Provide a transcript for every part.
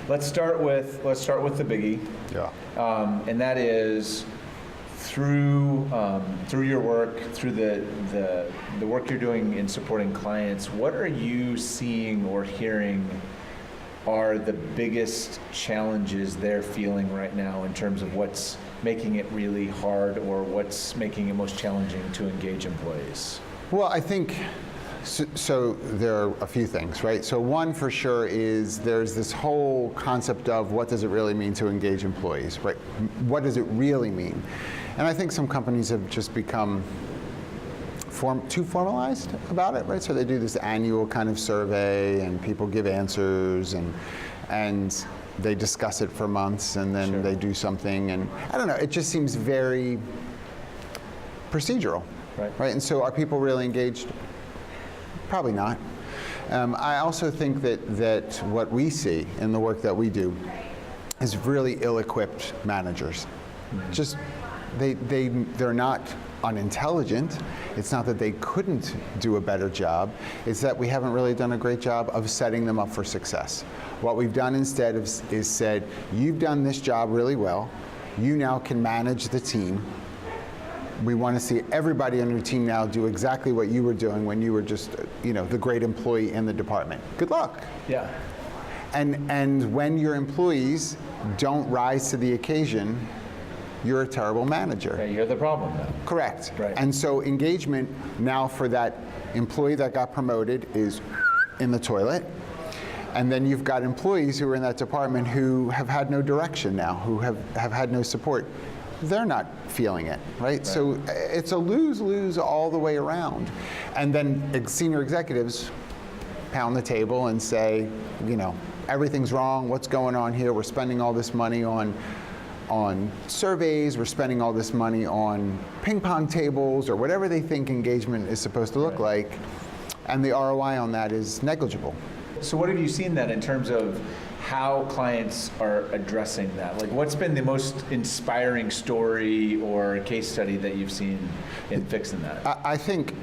Let's start with the biggie. Yeah. And that is through your work, through the work you're doing in supporting clients. What are you seeing or hearing are the biggest challenges they're feeling right now in terms of what's making it really hard or what's making it most challenging to engage employees? Well, I think, so there are a few things, right? So one for sure is there's this whole concept of what does it really mean to engage employees, right? What does it really mean? And I think some companies have just become too formalized about it, right? So they do this annual kind of survey and people give answers and they discuss it for months and then they do something, and I don't know, it just seems very procedural, right? And so are people really engaged? Probably not. I also think that what we see in the work that we do is really ill-equipped managers. Just they're not unintelligent. It's not that they couldn't do a better job. It's that we haven't really done a great job of setting them up for success. What we've done instead is said, you've done this job really well. You now can manage the team. We want to see everybody on your team now do exactly what you were doing when you were just, the great employee in the department. Good luck. Yeah. And when your employees don't rise to the occasion, you're a terrible manager. Yeah, you're the problem then. Correct. Right. And so engagement now for that employee that got promoted is in the toilet. And then you've got employees who are in that department who have had no direction now, who have had no support. They're not feeling it, right? So it's a lose-lose all the way around. And then senior executives pound the table and say, everything's wrong, what's going on here? We're spending all this money on surveys, we're spending all this money on ping pong tables or whatever they think engagement is supposed to look like, and the ROI on that is negligible. So what have you seen then in terms of how clients are addressing that? Like, what's been the most inspiring story or case study that you've seen in fixing that? I think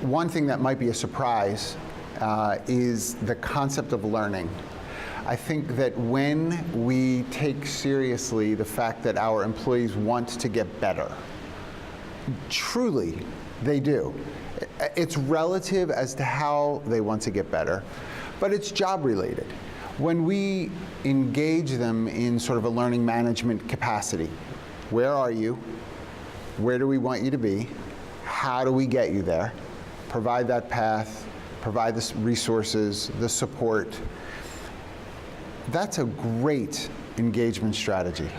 one thing that might be a surprise is the concept of learning. I think that when we take seriously the fact that our employees want to get better, truly they do. It's relative as to how they want to get better, but it's job related. When we engage them in sort of a learning management capacity, where are you? Where do we want you to be? How do we get you there? Provide that path, provide the resources, the support. That's a great engagement strategy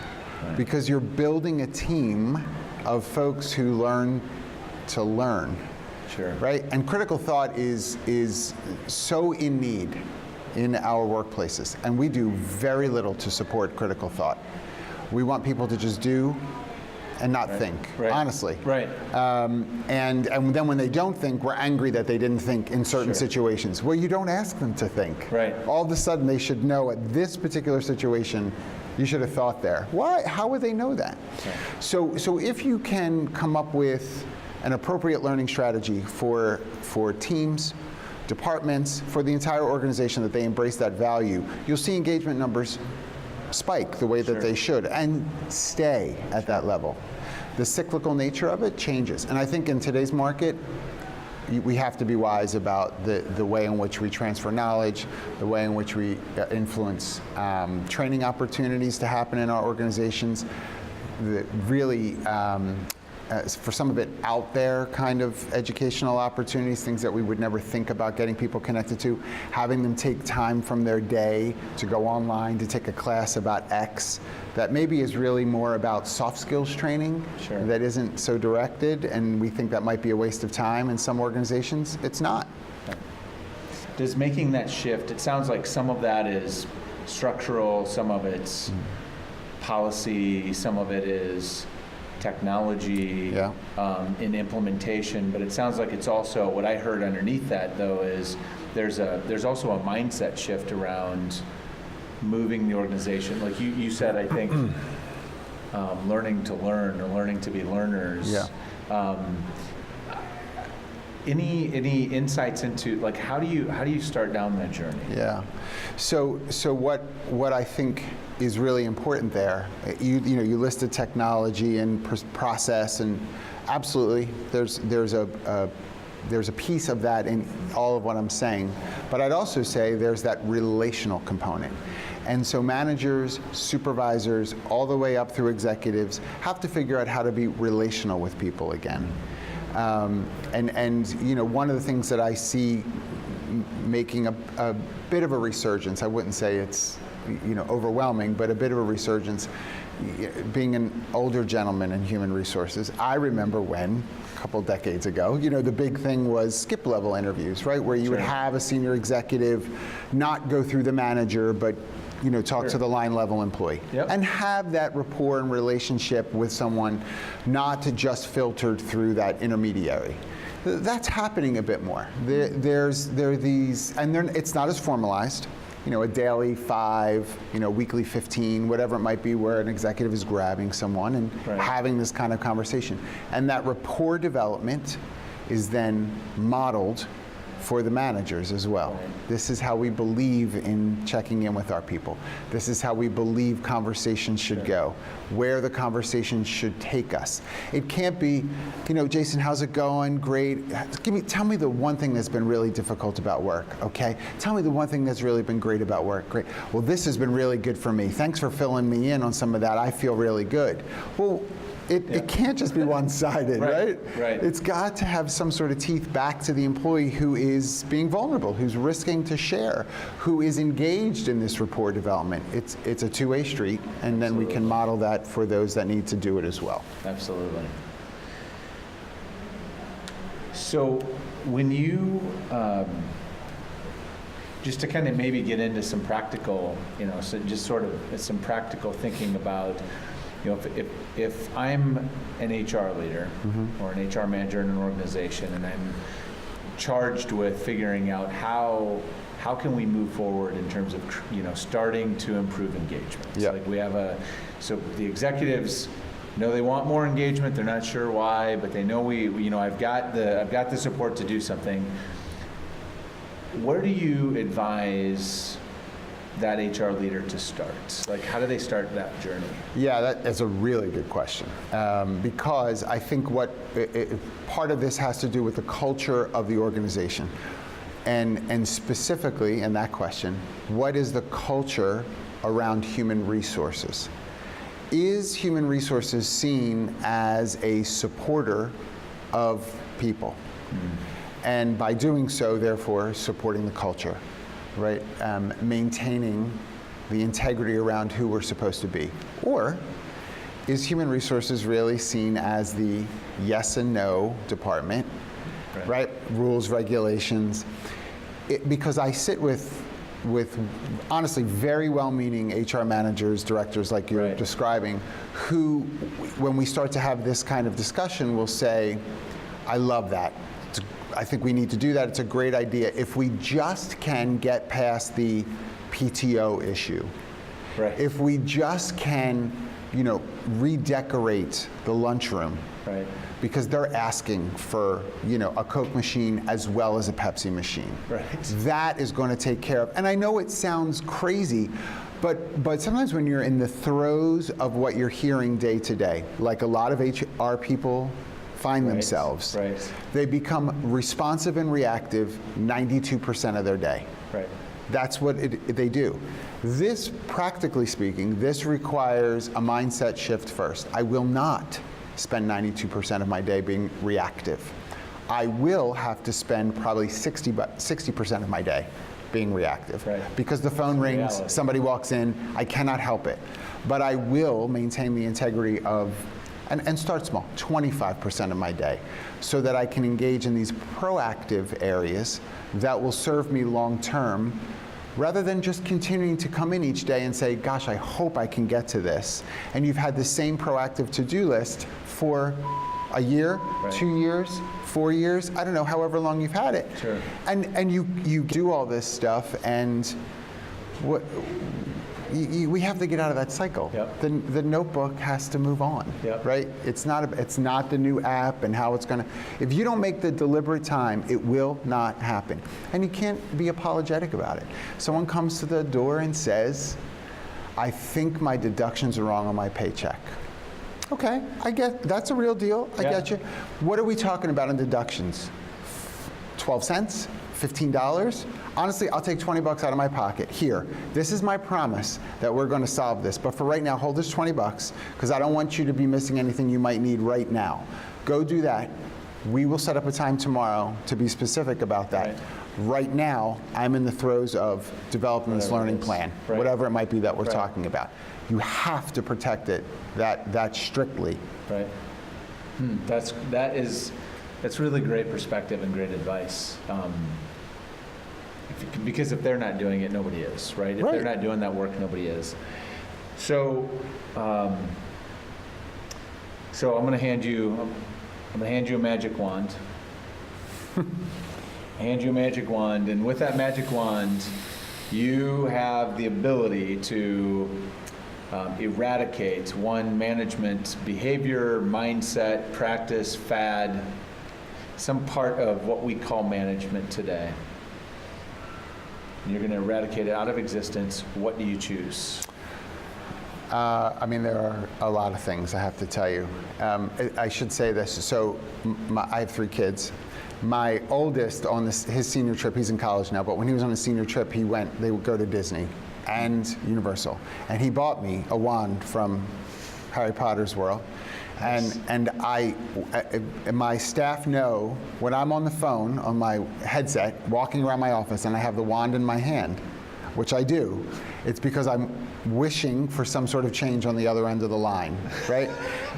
because you're building a team of folks who learn to learn. Sure. Right? And critical thought is so in need in our workplaces, and we do very little to support critical thought. We want people to just do and not think, honestly. Right. And then when they don't think, we're angry that they didn't think in certain situations. Well, you don't ask them to think. Right. All of a sudden they should know at this particular situation, you should have thought there. Why? How would they know that? Okay. So if you can come up with an appropriate learning strategy for teams, departments, for the entire organization, that they embrace that value, you'll see engagement numbers spike the way that they should and stay at that level. The cyclical nature of it changes. And I think in today's market, we have to be wise about the way in which we transfer knowledge, the way in which we influence training opportunities to happen in our organizations, for some of it out there kind of educational opportunities, things that we would never think about getting people connected to, having them take time from their day to go online to take a class about X that maybe is really more about soft skills training that isn't so directed, and we think that might be a waste of time in some organizations. It's not. Does making that shift, it sounds like some of that is structural, some of it's policy, some of it is technology in implementation, but it sounds like it's also, what I heard underneath that though is there's also a mindset shift around moving the organization. Like you said, I think learning to learn or learning to be learners. Any insights into, like, how do you start down that journey? Yeah. So what I think is really important there, you listed technology and process, and absolutely there's a piece of that in all of what I'm saying. But I'd also say there's that relational component. And so managers, supervisors, all the way up through executives have to figure out how to be relational with people again. And one of the things that I see making a bit of a resurgence, I wouldn't say it's overwhelming, but a bit of a resurgence, being an older gentleman in human resources, I remember when, a couple decades ago, the big thing was skip level interviews, right? Where you would have a senior executive not go through the manager, but talk to the line level employee, and have that rapport and relationship with someone, not to just filtered through that intermediary. That's happening a bit more. There are these, and it's not as formalized. A daily 5, weekly 15, whatever it might be, where an executive is grabbing someone and having this kind of conversation. And that rapport development is then modeled for the managers as well. Right. This is how we believe in checking in with our people. This is how we believe conversations should go, where the conversation should take us. It can't be, Jason, how's it going? Great. Tell me the one thing that's been really difficult about work, okay? Tell me the one thing that's really been great about work. Great. Well, this has been really good for me. Thanks for filling me in on some of that. I feel really good. Well, it can't just be one-sided, right? Right. It's got to have some sort of teeth back to the employee who is being vulnerable, who's risking to share, who is engaged in this rapport development. It's a two-way street, and then we can model that for those that need to do it as well. Absolutely. So when you, just to kind of maybe get into some practical, so just sort of some practical thinking about, if I'm an HR leader or an HR manager in an organization, and I'm charged with figuring out how can we move forward in terms of starting to improve engagement. Yeah. So like so the executives know they want more engagement. They're not sure why, but they know I've got the support to do something. Where do you advise that HR leader to start? Like, how do they start that journey? Yeah, that's a really good question, because I think part of this has to do with the culture of the organization, and specifically in that question, what is the culture around human resources? Is human resources seen as a supporter of people? And by doing so, therefore, supporting the culture, right? Maintaining the integrity around who we're supposed to be. Or is human resources really seen as the yes and no department, right? Rules, regulations. Because I sit with honestly very well-meaning HR managers, directors like you're describing, who, when we start to have this kind of discussion, will say, I love that. I think we need to do that. It's a great idea. If we just can get past the PTO issue, if we just can, redecorate the lunchroom, because they're asking for, a Coke machine as well as a Pepsi machine. That is going to take care of. And I know it sounds crazy, but sometimes when you're in the throes of what you're hearing day to day, like a lot of HR people find themselves, they become responsive and reactive 92% of their day. That's what they do. This, practically speaking, this requires a mindset shift first. I will not spend 92% of my day being reactive. I will have to spend probably 60% of my day being reactive. Because the phone rings, somebody walks in, I cannot help it. But I will maintain the integrity of, and start small, 25% of my day, so that I can engage in these proactive areas that will serve me long term, rather than just continuing to come in each day and say, gosh, I hope I can get to this. And you've had the same proactive to-do list for a year, 2 years, 4 years, I don't know, however long you've had it. And you do all this stuff, and we have to get out of that cycle. Yep. The notebook has to move on, Yep. right? It's not the new app and how it's going to. If you don't make the deliberate time, it will not happen. And you can't be apologetic about it. Someone comes to the door and says, I think my deductions are wrong on my paycheck. Okay, I get, that's a real deal. I get you. What are we talking about in deductions? 12 cents? $15? Honestly, I'll take 20 bucks out of my pocket. Here, this is my promise that we're going to solve this. But for right now, hold this 20 bucks because I don't want you to be missing anything you might need right now. Go do that. We will set up a time tomorrow to be specific about that. Right now, I'm in the throes of developing this learning plan, whatever it might be that we're talking about. You have to protect it that strictly. Right. That's really great perspective and great advice. Because if they're not doing it, nobody is, right? If they're not doing that work, nobody is. So, I'm going to hand you a magic wand. Hand you a magic wand, and with that magic wand, you have the ability to eradicate one management behavior, mindset, practice, fad, some part of what we call management today. And you're going to eradicate it out of existence. What do you choose? I mean, there are a lot of things, I have to tell you. I should say this. So I have 3 kids. My oldest on his senior trip, he's in college now, but when he was on his senior trip, they would go to Disney and Universal. And he bought me a wand from Harry Potter's world. Nice. And my staff know when I'm on the phone, on my headset, walking around my office, and I have the wand in my hand, which I do, it's because I'm wishing for some sort of change on the other end of the line, right?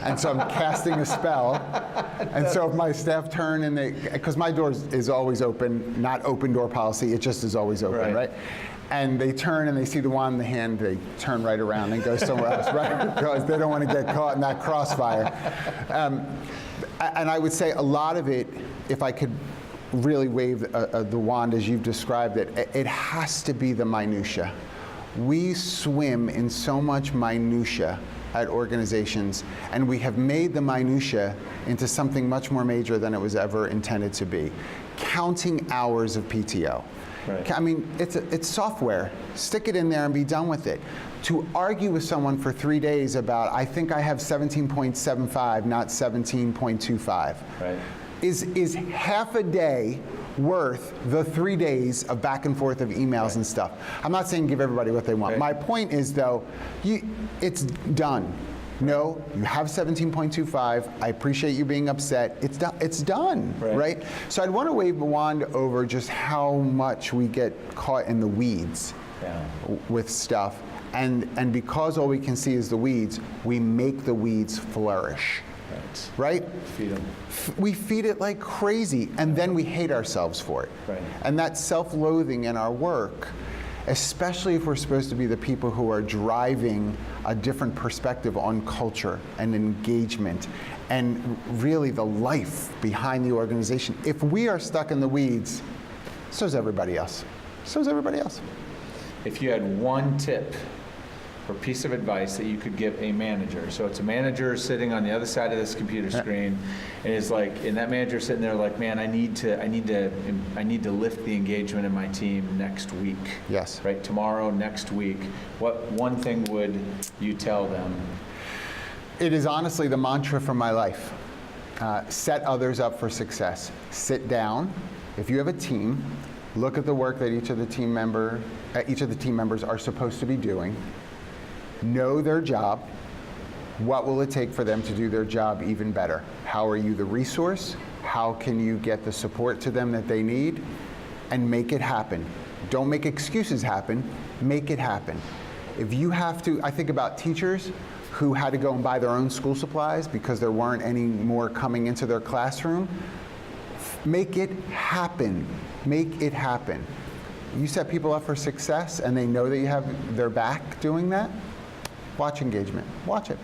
And so I'm casting a spell. And so if my staff turn and because my door is always open, not open door policy, it just is always open, right? And they turn and they see the wand in the hand, they turn right around and go somewhere else, right? Because they don't want to get caught in that crossfire. And I would say a lot of it, if I could really wave the wand as you've described it, it has to be the minutia. We swim in so much minutia at organizations, and we have made the minutia into something much more major than it was ever intended to be. Counting hours of PTO. Right. I mean, it's software. Stick it in there and be done with it. To argue with someone for 3 days about, I think I have 17.75, not 17.25, is half a day worth the 3 days of back and forth of emails and stuff. I'm not saying give everybody what they want. My point is, though, it's done. No, you have 17.25. I appreciate you being upset. It's done, right? So I'd want to wave the wand over just how much we get caught in the weeds with stuff. And because all we can see is the weeds, we make the weeds flourish. Right? Feed them. We feed it like crazy, and then we hate ourselves for it. And that self-loathing in our work, especially if we're supposed to be the people who are driving a different perspective on culture and engagement and really the life behind the organization. If we are stuck in the weeds, so is everybody else. So is everybody else. If you had one tip or piece of advice that you could give a manager, so it's a manager sitting on the other side of this computer screen, and it's like, and that manager sitting there like, man, I need to lift the engagement in my team next week. Yes. Right, tomorrow, next week. What one thing would you tell them? It is honestly the mantra for my life. Set others up for success. Sit down. If you have a team, look at the work that each of the team members are supposed to be doing. Know their job. What will it take for them to do their job even better? How are you the resource? How can you get the support to them that they need? And make it happen. Don't make excuses happen. Make it happen. If you have to, I think about teachers who had to go and buy their own school supplies because there weren't any more coming into their classroom. Make it happen. Make it happen. You set people up for success and they know that you have their back doing that. Watch engagement. Watch it.